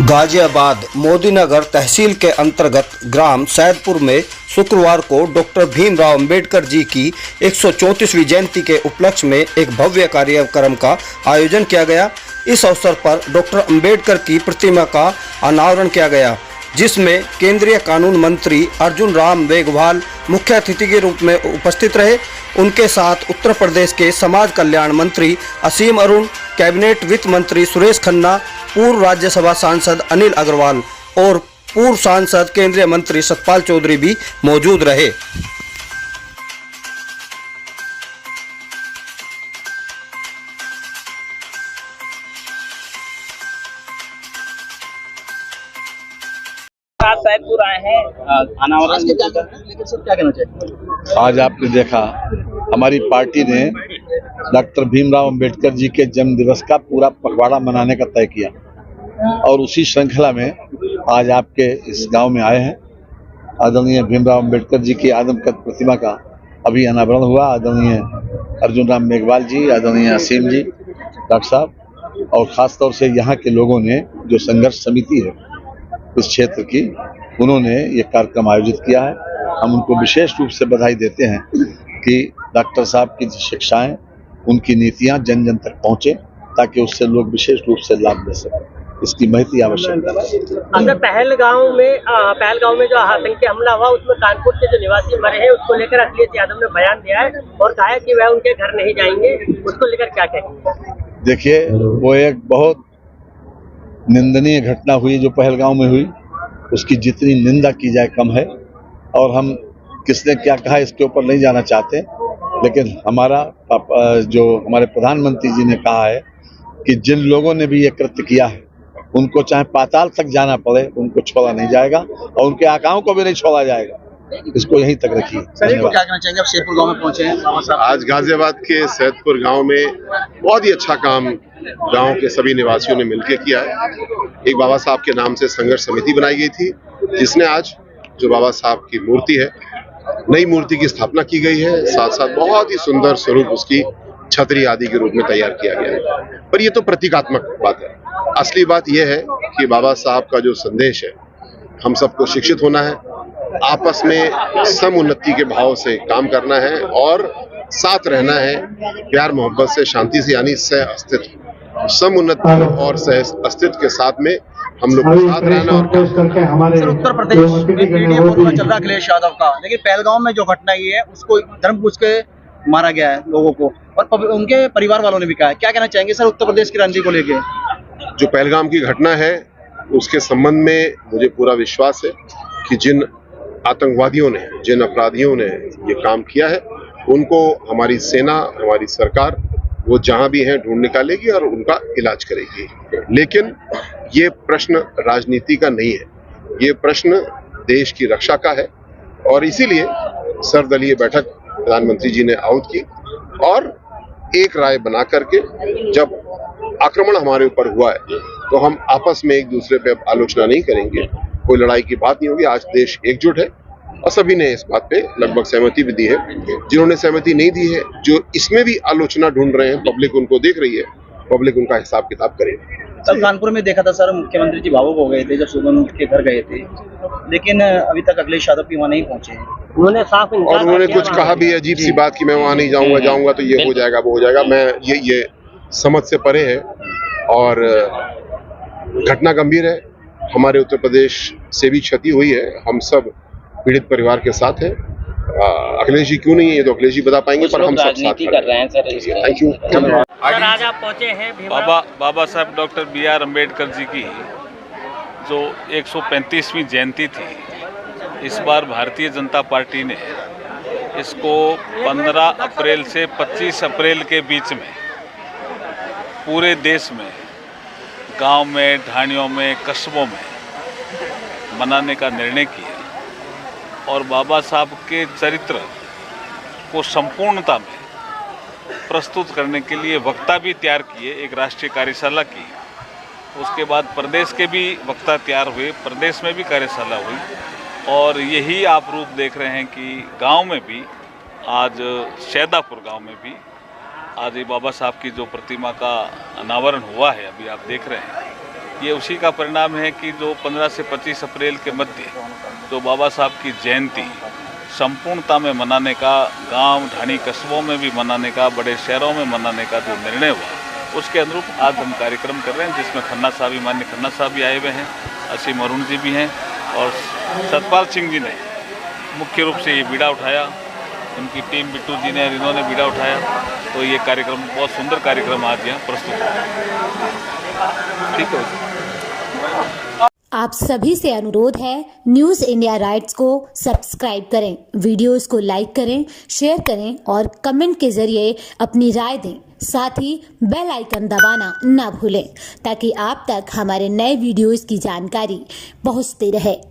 गाजियाबाद मोदीनगर तहसील के अंतर्गत ग्राम सैदपुर में शुक्रवार को डॉक्टर भीमराव अंबेडकर जी की 134वीं जयंती के उपलक्ष्य में एक भव्य कार्यक्रम का आयोजन किया गया। इस अवसर पर डॉक्टर अंबेडकर की प्रतिमा का अनावरण किया गया, जिसमें केंद्रीय कानून मंत्री अर्जुन राम मेघवाल मुख्य अतिथि के रूप में उपस्थित रहे। उनके साथ उत्तर प्रदेश के समाज कल्याण मंत्री असीम अरुण, कैबिनेट वित्त मंत्री सुरेश खन्ना, पूर्व राज्यसभा सांसद अनिल अग्रवाल और पूर्व सांसद केंद्रीय मंत्री सतपाल चौधरी भी मौजूद रहे। सैदपुर आए हैं अनावरण, लेकिन सर क्या कहना चाहिए? आज आपने देखा हमारी पार्टी ने डॉक्टर भीमराव अंबेडकर जी के जन्म दिवस का पूरा पखवाड़ा मनाने का तय किया और उसी श्रृंखला में आज आपके इस गांव में आए हैं। आदरणीय भीमराव अंबेडकर जी की आदमकद प्रतिमा का अभी अनावरण हुआ। आदरणीय अर्जुन राम मेघवाल जी, आदरणीय असीम जी, डॉक्टर साहब और ख़ास तौर से यहाँ के लोगों ने, जो संघर्ष समिति है इस क्षेत्र की, उन्होंने ये कार्यक्रम आयोजित किया है। हम उनको विशेष रूप से बधाई देते हैं कि डॉक्टर साहब की शिक्षाएं, उनकी नीतियां जन जन तक पहुंचे ताकि उससे लोग विशेष रूप से लाभ ले सकें। इसकी महती आवश्यकता है। अगर पहलगांव में जो आतंकी हमला हुआ उसमें कानपुर के जो निवासी मरे हैं, उसको लेकर अखिलेश यादव ने बयान दिया है और कहा है कि वह उनके घर नहीं जाएंगे। उसको लेकर क्या कहेंगे? देखिए, वो एक बहुत निंदनीय घटना हुई जो पहलगांव में हुई। उसकी जितनी निंदा की जाए कम है और हम किसने क्या कहा इसके ऊपर नहीं जाना चाहते, लेकिन हमारे प्रधानमंत्री जी ने कहा है कि जिन लोगों ने भी ये कृत्य किया है उनको चाहे पाताल तक जाना पड़े, उनको छोड़ा नहीं जाएगा और उनके आकाओं को भी नहीं छोड़ा जाएगा। इसको यहीं तक रखिए। सर, क्या कहना चाहेंगे? आप सैदपुर गांव में पहुंचे हैं। आज गाजियाबाद के सैदपुर गांव में बहुत ही अच्छा काम गांव के सभी निवासियों ने मिलकर किया है। एक बाबा साहब के नाम से संघर्ष समिति बनाई गई थी, जिसने आज जो बाबा साहब की मूर्ति है, नई मूर्ति की स्थापना की गई है। साथ साथ बहुत ही सुंदर स्वरूप उसकी छतरी आदि के रूप में तैयार किया गया है। पर ये तो प्रतीकात्मक बात है। असली बात यह है कि बाबा साहब का जो संदेश है, हम सबको शिक्षित होना है, आपस में समुन्नति के भाव से काम करना है और साथ रहना है, प्यार मोहब्बत से, शांति से, यानी सह अस्तित्व। समुन्नति और सह अस्तित्व के साथ में हम लोग को साथ रहना। और सर, उत्तर प्रदेश में मीडिया बहुत चल रहा है अखिलेश यादव का, लेकिन पहलगांव में जो घटना हुई है उसको धर्म पूछ के मारा गया है लोगों को, और उनके परिवार वालों ने भी कहा है। क्या कहना चाहेंगे सर उत्तर प्रदेश की रणनीति को लेके? जो पहलगाम की घटना है उसके संबंध में मुझे पूरा विश्वास है कि जिन आतंकवादियों ने, जिन अपराधियों ने ये काम किया है, उनको हमारी सेना, हमारी सरकार, वो जहां भी हैं ढूंढ निकालेगी और उनका इलाज करेगी। लेकिन ये प्रश्न राजनीति का नहीं है, ये प्रश्न देश की रक्षा का है। और इसीलिए सर्वदलीय बैठक प्रधानमंत्री जी ने आहूत की और एक राय बना करके, जब आक्रमण हमारे ऊपर हुआ है तो हम आपस में एक दूसरे पे आलोचना नहीं करेंगे, कोई लड़ाई की बात नहीं होगी। आज देश एकजुट है और सभी ने इस बात पे लगभग सहमति भी दी है। जिन्होंने सहमति नहीं दी है, जो इसमें भी आलोचना ढूंढ रहे हैं, पब्लिक उनको देख रही है, पब्लिक उनका हिसाब किताब करेगी। कल कानपुर में देखा था सर, मुख्यमंत्री जी भावुक हो गए थे जब सुबह उनके घर गए थे, लेकिन अभी तक अखिलेश यादव भी वहाँ नहीं पहुंचे हैं। उन्होंने कुछ कहा भी अजीब सी बात कि मैं वहाँ नहीं जाऊंगा तो ये हो जाएगा, वो हो जाएगा। मैं ये समझ से परे है और घटना गंभीर है। हमारे उत्तर प्रदेश से भी क्षति हुई है, हम सब पीड़ित परिवार के साथ हैं। अखिलेश जी क्यों नहीं है ये तो अखिलेश जी बता पाएंगे, पर हम सब साथ कर रहे हैं सर। Thank you. सर, आज आप पहुंचे हैं बाबा साहब डॉक्टर B.R. अम्बेडकर जी की जो 135वीं जयंती थी, इस बार भारतीय जनता पार्टी ने इसको 15 अप्रैल से 25 अप्रैल के बीच में पूरे देश में, गांव में, ढाणियों में, कस्बों में मनाने का निर्णय किया और बाबा साहब के चरित्र को संपूर्णता में प्रस्तुत करने के लिए वक्ता भी तैयार किए, एक राष्ट्रीय कार्यशाला की। उसके बाद प्रदेश के भी वक्ता तैयार हुए, प्रदेश में भी कार्यशाला हुई और यही आप रूप देख रहे हैं कि गांव में भी आज सैदापुर गांव में भी आज ये बाबा साहब की जो प्रतिमा का अनावरण हुआ है, अभी आप देख रहे हैं। ये उसी का परिणाम है कि जो 15 से 25 अप्रैल के मध्य जो बाबा साहब की जयंती संपूर्णता में मनाने का, गांव ढाणी कस्बों में भी मनाने का, बड़े शहरों में मनाने का जो निर्णय हुआ उसके अनुरूप आज हम कार्यक्रम कर रहे हैं, जिसमें खन्ना साहब भी, माननीय खन्ना साहब भी आए हुए हैं, असीम अरुण जी भी हैं और सतपाल सिंह जी ने मुख्य रूप से ये बीड़ा उठाया, उनकी टीम बिट्टू जी ने, इन्होंने बीड़ा उठाया। तो ये कार्यक्रम बहुत सुंदर कार्यक्रम आज यहाँ प्रस्तुत हुआ। ठीक है। आप सभी से अनुरोध है, न्यूज़ इंडिया राइट्स को सब्सक्राइब करें, वीडियोस को लाइक करें, शेयर करें और कमेंट के जरिए अपनी राय दें। साथ ही बेल आइकन दबाना ना भूलें ताकि आप तक हमारे नए वीडियोस की जानकारी पहुंचती रहे।